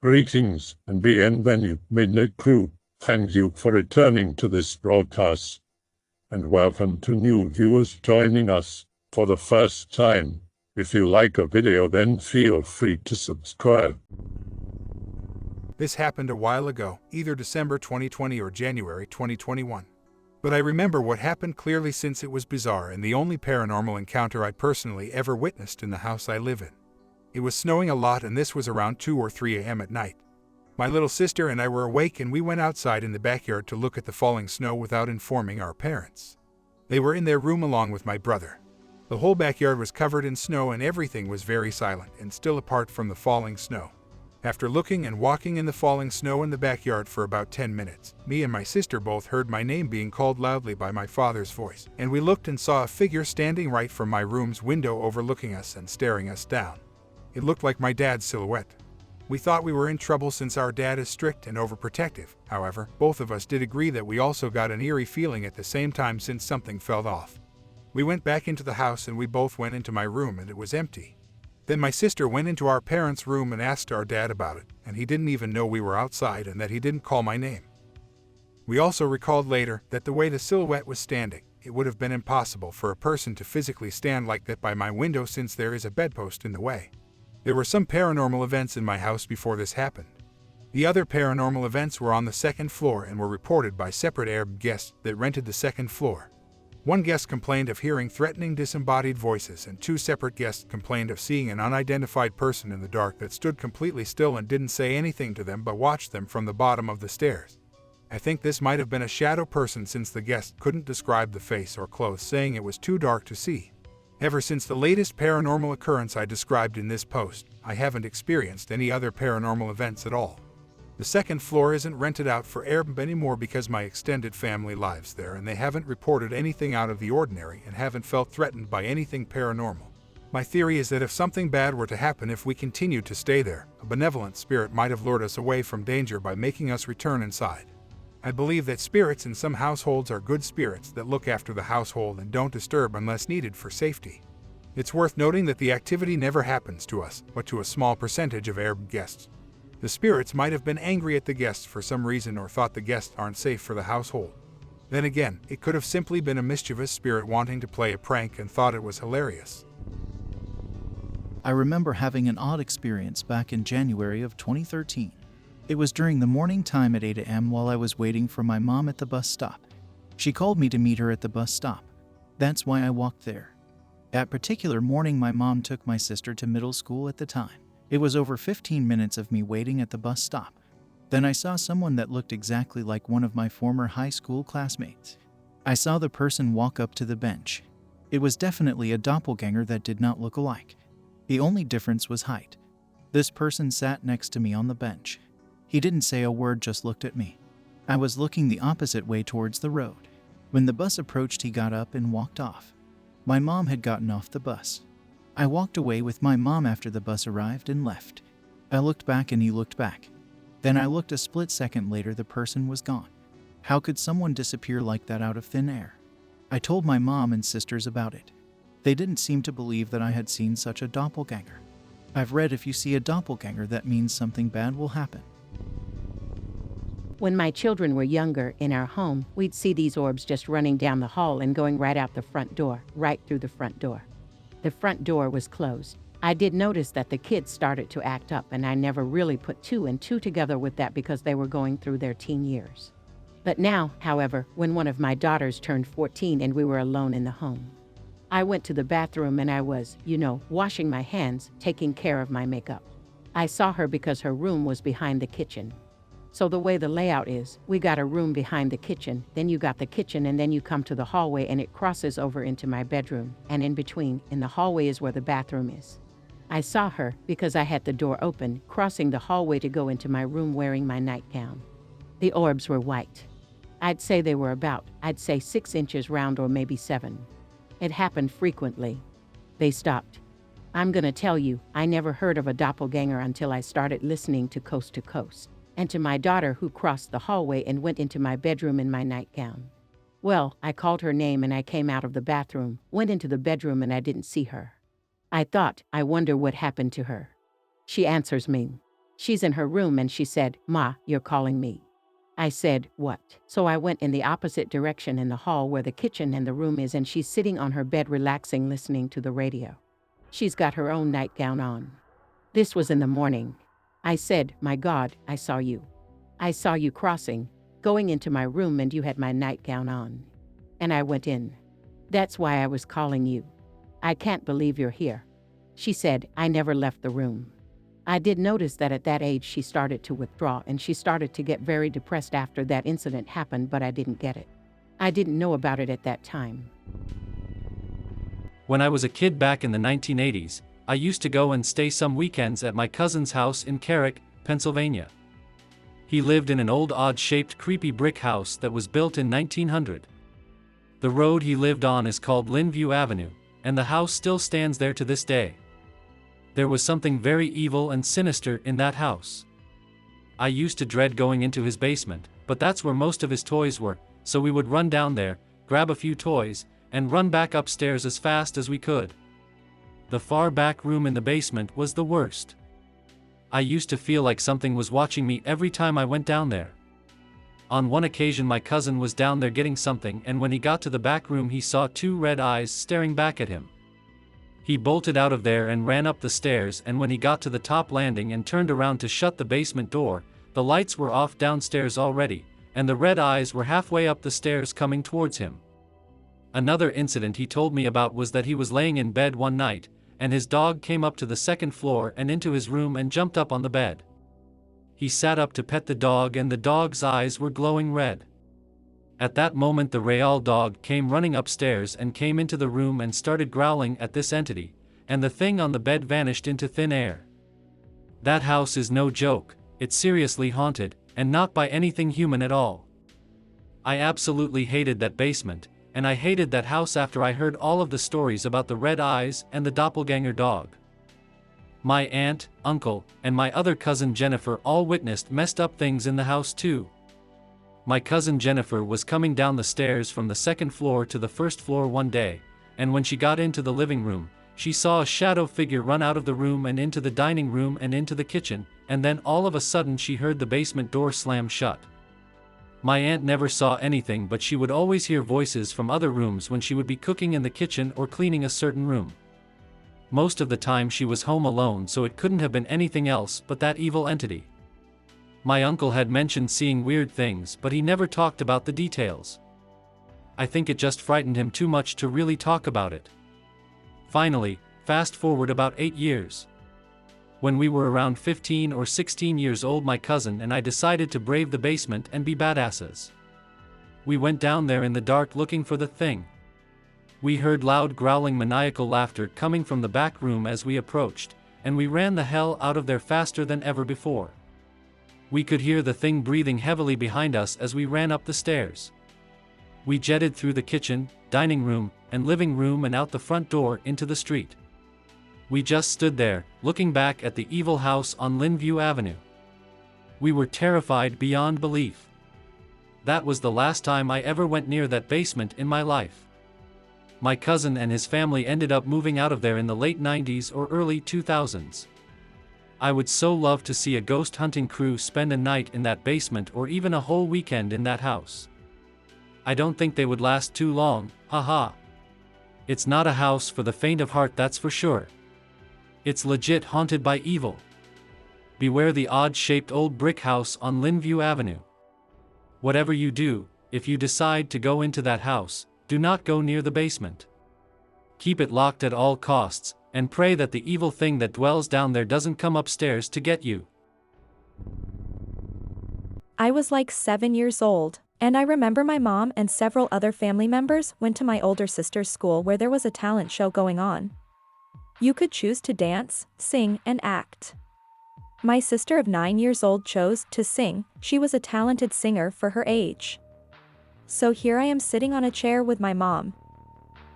Greetings and bienvenue, Midnight Crew. Thank you for returning to this broadcast. And welcome to new viewers joining us for the first time. If you like a video, then feel free to subscribe. This happened a while ago, either December 2020 or January 2021. But I remember what happened clearly since it was bizarre and the only paranormal encounter I personally ever witnessed in the house I live in. It was snowing a lot and this was around 2 or 3 a.m. at night. My little sister and I were awake and we went outside in the backyard to look at the falling snow without informing our parents. They were in their room along with my brother. The whole backyard was covered in snow and everything was very silent and still apart from the falling snow. After looking and walking in the falling snow in the backyard for about 10 minutes, me and my sister both heard my name being called loudly by my father's voice, and we looked and saw a figure standing right from my room's window overlooking us and staring us down. It looked like my dad's silhouette. We thought we were in trouble since our dad is strict and overprotective. However, both of us did agree that we also got an eerie feeling at the same time since something fell off. We went back into the house and we both went into my room and it was empty. Then my sister went into our parents' room and asked our dad about it, and he didn't even know we were outside and that he didn't call my name. We also recalled later that the way the silhouette was standing, it would have been impossible for a person to physically stand like that by my window since there is a bedpost in the way. There were some paranormal events in my house before this happened. The other paranormal events were on the second floor and were reported by separate Arab guests that rented the second floor. One guest complained of hearing threatening disembodied voices and 2 separate guests complained of seeing an unidentified person in the dark that stood completely still and didn't say anything to them but watched them from the bottom of the stairs. I think this might have been a shadow person since the guest couldn't describe the face or clothes, saying it was too dark to see. Ever since the latest paranormal occurrence I described in this post, I haven't experienced any other paranormal events at all. The second floor isn't rented out for Airbnb anymore because my extended family lives there and they haven't reported anything out of the ordinary and haven't felt threatened by anything paranormal. My theory is that if something bad were to happen if we continued to stay there, a benevolent spirit might have lured us away from danger by making us return inside. I believe that spirits in some households are good spirits that look after the household and don't disturb unless needed for safety. It's worth noting that the activity never happens to us, but to a small percentage of Arab guests. The spirits might have been angry at the guests for some reason or thought the guests aren't safe for the household. Then again, it could have simply been a mischievous spirit wanting to play a prank and thought it was hilarious. I remember having an odd experience back in January of 2013. It was during the morning time at 8 a.m. while I was waiting for my mom at the bus stop. She called me to meet her at the bus stop. That's why I walked there. That particular morning, my mom took my sister to middle school at the time. It was over 15 minutes of me waiting at the bus stop. Then I saw someone that looked exactly like one of my former high school classmates. I saw the person walk up to the bench. It was definitely a doppelganger that did not look alike. The only difference was height. This person sat next to me on the bench. He didn't say a word, just looked at me. I was looking the opposite way towards the road. When the bus approached, he got up and walked off. My mom had gotten off the bus. I walked away with my mom after the bus arrived and left. I looked back and he looked back. Then I looked a split second later, the person was gone. How could someone disappear like that out of thin air? I told my mom and sisters about it. They didn't seem to believe that I had seen such a doppelganger. I've read if you see a doppelganger, that means something bad will happen. When my children were younger in our home, we'd see these orbs just running down the hall and going right out the front door, right through the front door. The front door was closed. I did notice that the kids started to act up, and I never really put 2 and 2 together with that because they were going through their teen years. But now, however, when one of my daughters turned 14 and we were alone in the home, I went to the bathroom and I was, washing my hands, taking care of my makeup. I saw her because her room was behind the kitchen. So the way the layout is, we got a room behind the kitchen, then you got the kitchen, and then you come to the hallway and it crosses over into my bedroom, and in between, in the hallway, is where the bathroom is. I saw her because I had the door open, crossing the hallway to go into my room wearing my nightgown. The orbs were white. I'd say they were about, 6 inches round or maybe 7. It happened frequently. They stopped. I'm gonna tell you, I never heard of a doppelganger until I started listening to Coast to Coast, and to my daughter who crossed the hallway and went into my bedroom in my nightgown. Well, I called her name and I came out of the bathroom, went into the bedroom, and I didn't see her. I thought, I wonder what happened to her. She answers me. She's in her room and she said, "Ma, you're calling me." I said, "What?" So I went in the opposite direction in the hall where the kitchen and the room is, and she's sitting on her bed relaxing, listening to the radio. She's got her own nightgown on. This was in the morning. I said, "My God, I saw you. I saw you crossing, going into my room, and you had my nightgown on. And I went in. That's why I was calling you. I can't believe you're here." She said, "I never left the room." I did notice that at that age she started to withdraw and she started to get very depressed after that incident happened, but I didn't get it. I didn't know about it at that time. When I was a kid back in the 1980s, I used to go and stay some weekends at my cousin's house in Carrick, Pennsylvania. He lived in an old odd-shaped creepy brick house that was built in 1900. The road he lived on is called Linje Avenue, and the house still stands there to this day. There was something very evil and sinister in that house. I used to dread going into his basement, but that's where most of his toys were, so we would run down there, grab a few toys, and run back upstairs as fast as we could. The far back room in the basement was the worst. I used to feel like something was watching me every time I went down there. On one occasion my cousin was down there getting something, and when he got to the back room he saw two red eyes staring back at him. He bolted out of there and ran up the stairs, and when he got to the top landing and turned around to shut the basement door, the lights were off downstairs already, and the red eyes were halfway up the stairs coming towards him. Another incident he told me about was that he was laying in bed one night, and his dog came up to the second floor and into his room and jumped up on the bed. He sat up to pet the dog, and the dog's eyes were glowing red. At that moment the Real dog came running upstairs and came into the room and started growling at this entity, and the thing on the bed vanished into thin air. That house is no joke, it's seriously haunted, and not by anything human at all. I absolutely hated that basement, and I hated that house after I heard all of the stories about the red eyes and the doppelganger dog. My aunt, uncle, and my other cousin Jennifer all witnessed messed up things in the house too. My cousin Jennifer was coming down the stairs from the second floor to the first floor one day, and when she got into the living room, she saw a shadow figure run out of the room and into the dining room and into the kitchen, and then all of a sudden she heard the basement door slam shut. My aunt never saw anything, but she would always hear voices from other rooms when she would be cooking in the kitchen or cleaning a certain room. Most of the time she was home alone, so it couldn't have been anything else but that evil entity. My uncle had mentioned seeing weird things, but he never talked about the details. I think it just frightened him too much to really talk about it. Finally, fast forward about 8 years. When we were around 15 or 16 years old, my cousin and I decided to brave the basement and be badasses. We went down there in the dark looking for the thing. We heard loud growling maniacal laughter coming from the back room as we approached, and we ran the hell out of there faster than ever before. We could hear the thing breathing heavily behind us as we ran up the stairs. We jetted through the kitchen, dining room, and living room and out the front door into the street. We just stood there, looking back at the evil house on Linje Avenue. We were terrified beyond belief. That was the last time I ever went near that basement in my life. My cousin and his family ended up moving out of there in the late 90s or early 2000s. I would so love to see a ghost hunting crew spend a night in that basement or even a whole weekend in that house. I don't think they would last too long, haha. It's not a house for the faint of heart, that's for sure. It's legit haunted by evil. Beware the odd-shaped old brick house on Linje Avenue. Whatever you do, if you decide to go into that house, do not go near the basement. Keep it locked at all costs, and pray that the evil thing that dwells down there doesn't come upstairs to get you. I was like 7 years old, and I remember my mom and several other family members went to my older sister's school where there was a talent show going on. You could choose to dance, sing, and act. My sister of 9 years old chose to sing. She was a talented singer for her age. So here I am sitting on a chair with my mom.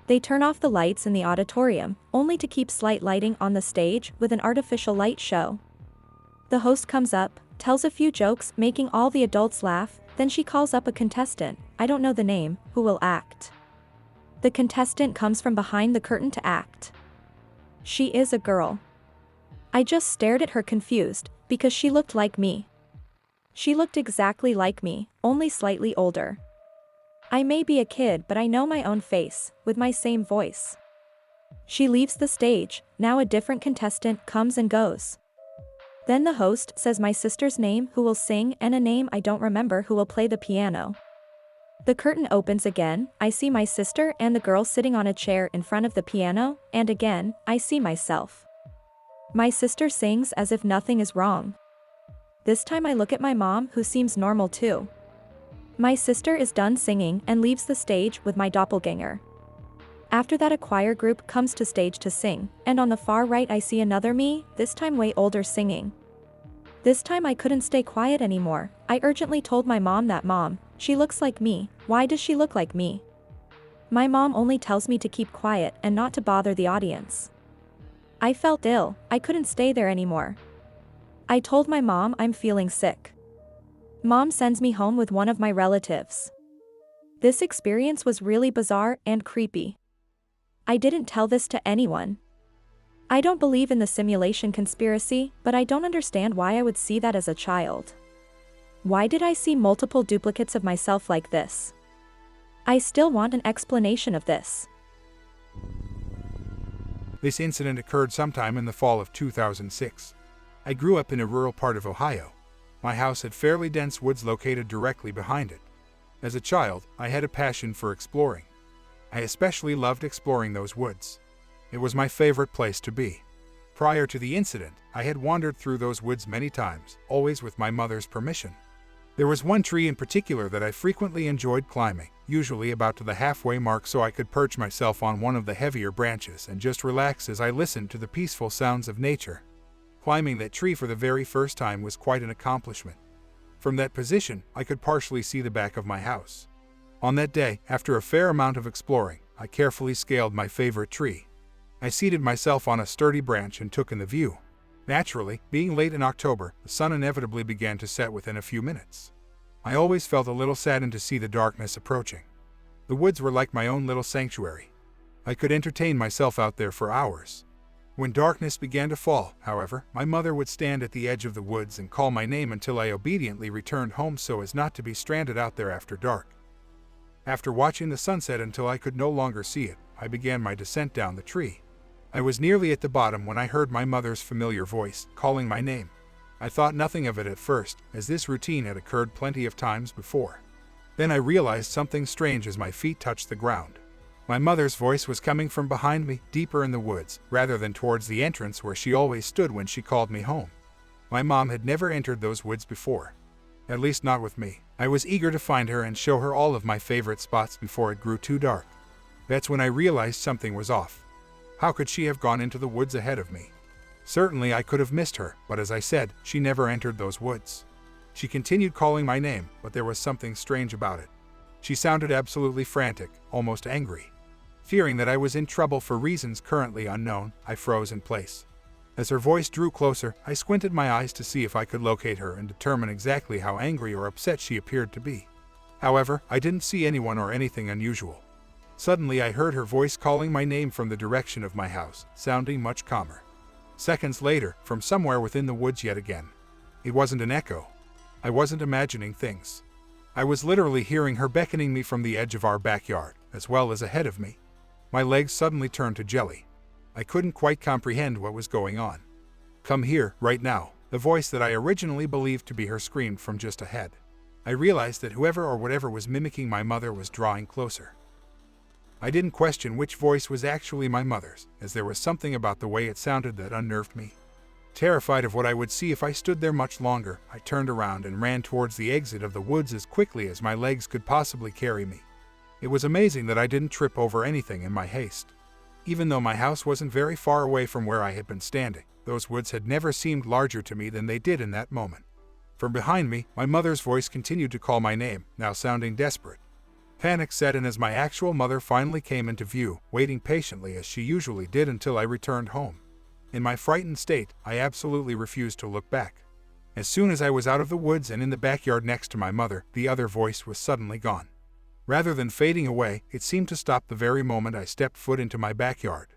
They turn off the lights in the auditorium, only to keep slight lighting on the stage with an artificial light show. The host comes up, tells a few jokes, making all the adults laugh, then she calls up a contestant, I don't know the name, who will act. The contestant comes from behind the curtain to act. She is a girl. I just stared at her confused, because she looked like me. She looked exactly like me, only slightly older. I may be a kid, but I know my own face, with my same voice. She leaves the stage, now a different contestant comes and goes. Then the host says my sister's name who will sing and a name I don't remember who will play the piano. The curtain opens again, I see my sister and the girl sitting on a chair in front of the piano, and again, I see myself. My sister sings as if nothing is wrong. This time I look at my mom who seems normal too. My sister is done singing and leaves the stage with my doppelganger. After that a choir group comes to stage to sing, and on the far right I see another me, this time way older singing. This time I couldn't stay quiet anymore. I urgently told my mom that Mom, she looks like me, why does she look like me? My mom only tells me to keep quiet and not to bother the audience. I felt ill, I couldn't stay there anymore. I told my mom I'm feeling sick. Mom sends me home with one of my relatives. This experience was really bizarre and creepy. I didn't tell this to anyone. I don't believe in the simulation conspiracy, but I don't understand why I would see that as a child. Why did I see multiple duplicates of myself like this? I still want an explanation of this. This incident occurred sometime in the fall of 2006. I grew up in a rural part of Ohio. My house had fairly dense woods located directly behind it. As a child, I had a passion for exploring. I especially loved exploring those woods. It was my favorite place to be. Prior to the incident, I had wandered through those woods many times, always with my mother's permission. There was one tree in particular that I frequently enjoyed climbing, usually about to the halfway mark so I could perch myself on one of the heavier branches and just relax as I listened to the peaceful sounds of nature. Climbing that tree for the very first time was quite an accomplishment. From that position, I could partially see the back of my house. On that day, after a fair amount of exploring, I carefully scaled my favorite tree. I seated myself on a sturdy branch and took in the view. Naturally, being late in October, the sun inevitably began to set within a few minutes. I always felt a little saddened to see the darkness approaching. The woods were like my own little sanctuary. I could entertain myself out there for hours. When darkness began to fall, however, my mother would stand at the edge of the woods and call my name until I obediently returned home so as not to be stranded out there after dark. After watching the sunset until I could no longer see it, I began my descent down the tree. I was nearly at the bottom when I heard my mother's familiar voice, calling my name. I thought nothing of it at first, as this routine had occurred plenty of times before. Then I realized something strange as my feet touched the ground. My mother's voice was coming from behind me, deeper in the woods, rather than towards the entrance where she always stood when she called me home. My mom had never entered those woods before. At least not with me. I was eager to find her and show her all of my favorite spots before it grew too dark. That's when I realized something was off. How could she have gone into the woods ahead of me? Certainly I could have missed her, but as I said, she never entered those woods. She continued calling my name, but there was something strange about it. She sounded absolutely frantic, almost angry. Fearing that I was in trouble for reasons currently unknown, I froze in place. As her voice drew closer, I squinted my eyes to see if I could locate her and determine exactly how angry or upset she appeared to be. However, I didn't see anyone or anything unusual. Suddenly I heard her voice calling my name from the direction of my house, sounding much calmer. Seconds later, from somewhere within the woods yet again. It wasn't an echo. I wasn't imagining things. I was literally hearing her beckoning me from the edge of our backyard, as well as ahead of me. My legs suddenly turned to jelly. I couldn't quite comprehend what was going on. "Come here, right now," the voice that I originally believed to be her screamed from just ahead. I realized that whoever or whatever was mimicking my mother was drawing closer. I didn't question which voice was actually my mother's, as there was something about the way it sounded that unnerved me. Terrified of what I would see if I stood there much longer, I turned around and ran towards the exit of the woods as quickly as my legs could possibly carry me. It was amazing that I didn't trip over anything in my haste. Even though my house wasn't very far away from where I had been standing, those woods had never seemed larger to me than they did in that moment. From behind me, my mother's voice continued to call my name, now sounding desperate. Panic set in as my actual mother finally came into view, waiting patiently as she usually did until I returned home. In my frightened state, I absolutely refused to look back. As soon as I was out of the woods and in the backyard next to my mother, the other voice was suddenly gone. Rather than fading away, it seemed to stop the very moment I stepped foot into my backyard.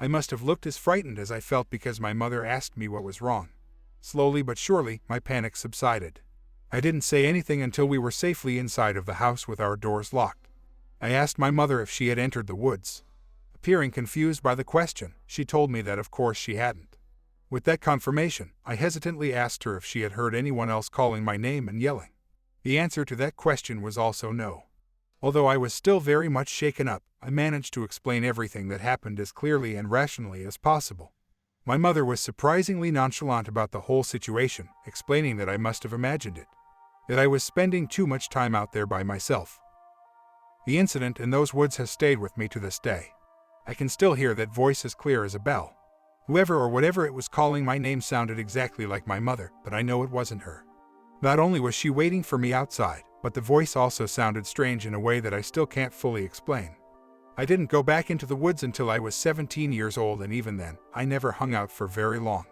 I must have looked as frightened as I felt because my mother asked me what was wrong. Slowly but surely, my panic subsided. I didn't say anything until we were safely inside of the house with our doors locked. I asked my mother if she had entered the woods. Appearing confused by the question, she told me that of course she hadn't. With that confirmation, I hesitantly asked her if she had heard anyone else calling my name and yelling. The answer to that question was also no. Although I was still very much shaken up, I managed to explain everything that happened as clearly and rationally as possible. My mother was surprisingly nonchalant about the whole situation, explaining that I must have imagined it, that I was spending too much time out there by myself. The incident in those woods has stayed with me to this day. I can still hear that voice as clear as a bell. Whoever or whatever it was calling my name sounded exactly like my mother, but I know it wasn't her. Not only was she waiting for me outside, but the voice also sounded strange in a way that I still can't fully explain. I didn't go back into the woods until I was 17 years old, and even then, I never hung out for very long.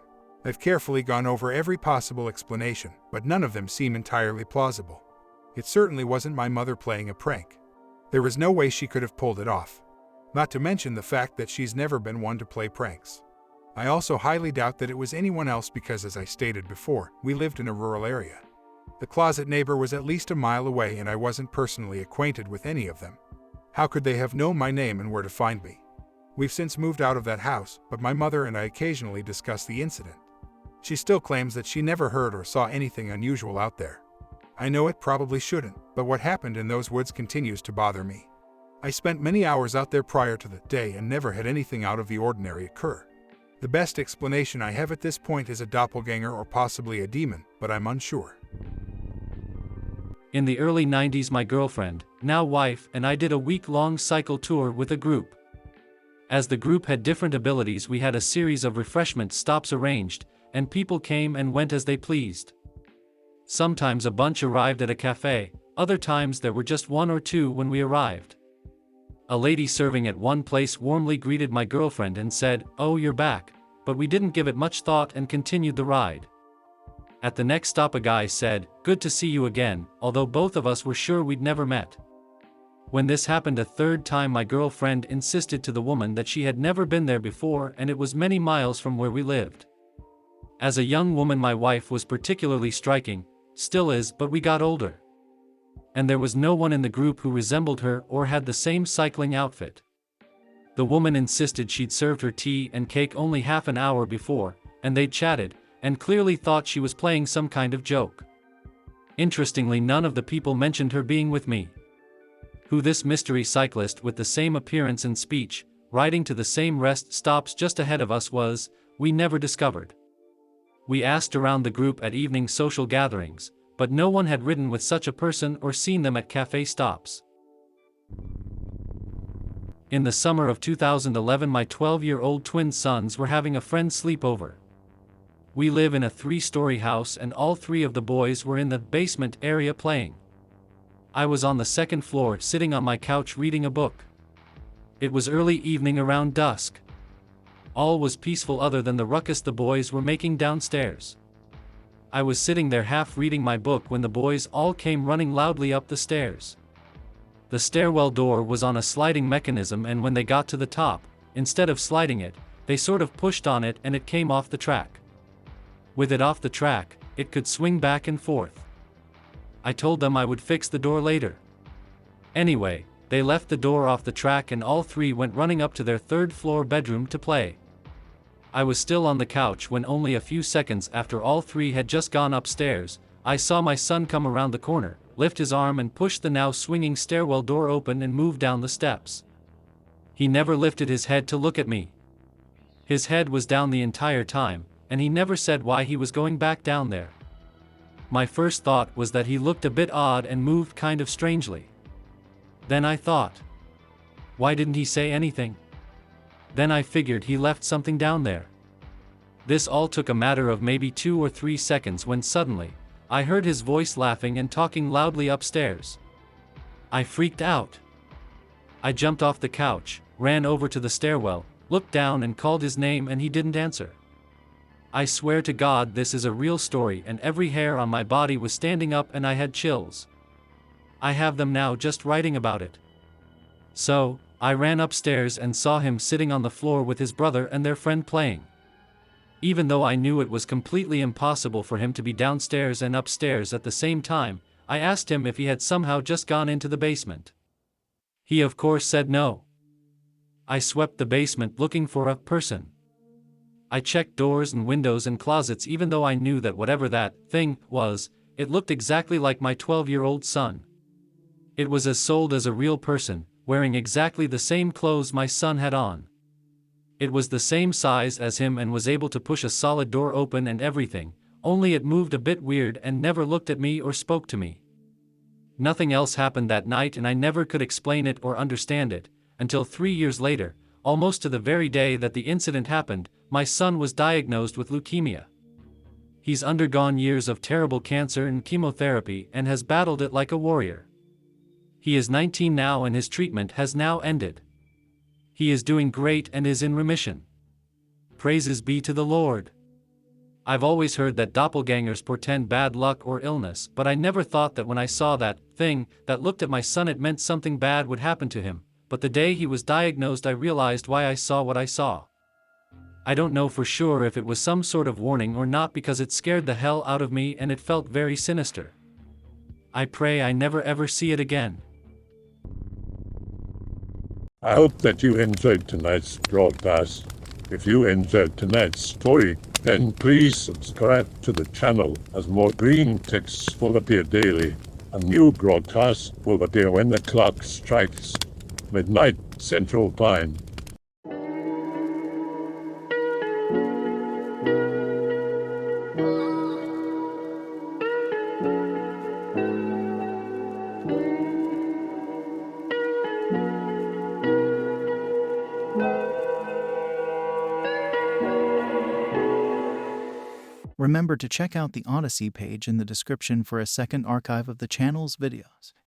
I've carefully gone over every possible explanation, but none of them seem entirely plausible. It certainly wasn't my mother playing a prank. There was no way she could have pulled it off. Not to mention the fact that she's never been one to play pranks. I also highly doubt that it was anyone else because, as I stated before, we lived in a rural area. The closet neighbor was at least a mile away and I wasn't personally acquainted with any of them. How could they have known my name and where to find me? We've since moved out of that house, but my mother and I occasionally discuss the incident. She still claims that she never heard or saw anything unusual out there. I know it probably shouldn't, but what happened in those woods continues to bother me. I spent many hours out there prior to the day and never had anything out of the ordinary occur. The best explanation I have at this point is a doppelganger or possibly a demon, but I'm unsure. In the early 90s, my girlfriend, now wife, and I did a week-long cycle tour with a group. As the group had different abilities, we had a series of refreshment stops arranged, and people came and went as they pleased. Sometimes a bunch arrived at a cafe, other times there were just one or two when we arrived. A lady serving at one place warmly greeted my girlfriend and said, "Oh, you're back," but we didn't give it much thought and continued the ride. At the next stop a guy said, "Good to see you again," although both of us were sure we'd never met. When this happened a third time, my girlfriend insisted to the woman that she had never been there before and it was many miles from where we lived. As a young woman, my wife was particularly striking, still is, but we got older. And there was no one in the group who resembled her or had the same cycling outfit. The woman insisted she'd served her tea and cake only half an hour before, and they'd chatted, and clearly thought she was playing some kind of joke. Interestingly, none of the people mentioned her being with me. Who this mystery cyclist with the same appearance and speech, riding to the same rest stops just ahead of us was, we never discovered. We asked around the group at evening social gatherings, but no one had ridden with such a person or seen them at cafe stops. In the summer of 2011, my 12-year-old twin sons were having a friend's sleepover. We live in a 3-story house and all 3 of the boys were in the basement area playing. I was on the 2nd floor sitting on my couch reading a book. It was early evening around dusk. All was peaceful other than the ruckus the boys were making downstairs. I was sitting there half reading my book when the boys all came running loudly up the stairs. The stairwell door was on a sliding mechanism and when they got to the top, instead of sliding it, they sort of pushed on it and it came off the track. With it off the track, it could swing back and forth. I told them I would fix the door later. Anyway, they left the door off the track and all 3 went running up to their 3rd floor bedroom to play. I was still on the couch when only a few seconds after all 3 had just gone upstairs, I saw my son come around the corner, lift his arm and push the now swinging stairwell door open and move down the steps. He never lifted his head to look at me. His head was down the entire time, and he never said why he was going back down there. My first thought was that he looked a bit odd and moved kind of strangely. Then I thought, why didn't he say anything? Then I figured he left something down there. This all took a matter of maybe 2 or 3 seconds when suddenly, I heard his voice laughing and talking loudly upstairs. I freaked out. I jumped off the couch, ran over to the stairwell, looked down and called his name and he didn't answer. I swear to God this is a real story and every hair on my body was standing up and I had chills. I have them now just writing about it. So, I ran upstairs and saw him sitting on the floor with his brother and their friend playing. Even though I knew it was completely impossible for him to be downstairs and upstairs at the same time, I asked him if he had somehow just gone into the basement. He of course said no. I swept the basement looking for a person. I checked doors and windows and closets even though I knew that whatever that thing was, it looked exactly like my 12-year-old son. It was as sold as a real person, wearing exactly the same clothes my son had on. It was the same size as him and was able to push a solid door open and everything, only it moved a bit weird and never looked at me or spoke to me. Nothing else happened that night and I never could explain it or understand it, until 3 years later, almost to the very day that the incident happened, my son was diagnosed with leukemia. He's undergone years of terrible cancer and chemotherapy and has battled it like a warrior. He is 19 now and his treatment has now ended. He is doing great and is in remission. Praises be to the Lord. I've always heard that doppelgangers portend bad luck or illness, but I never thought that when I saw that thing that looked at my son it meant something bad would happen to him, but the day he was diagnosed I realized why I saw what I saw. I don't know for sure if it was some sort of warning or not because it scared the hell out of me and it felt very sinister. I pray I never ever see it again. I hope that you enjoyed tonight's broadcast. If you enjoyed tonight's story, then please subscribe to the channel as more green texts will appear daily. A new broadcast will appear when the clock strikes midnight Central Time. Remember to check out the Odyssey page in the description for a second archive of the channel's videos.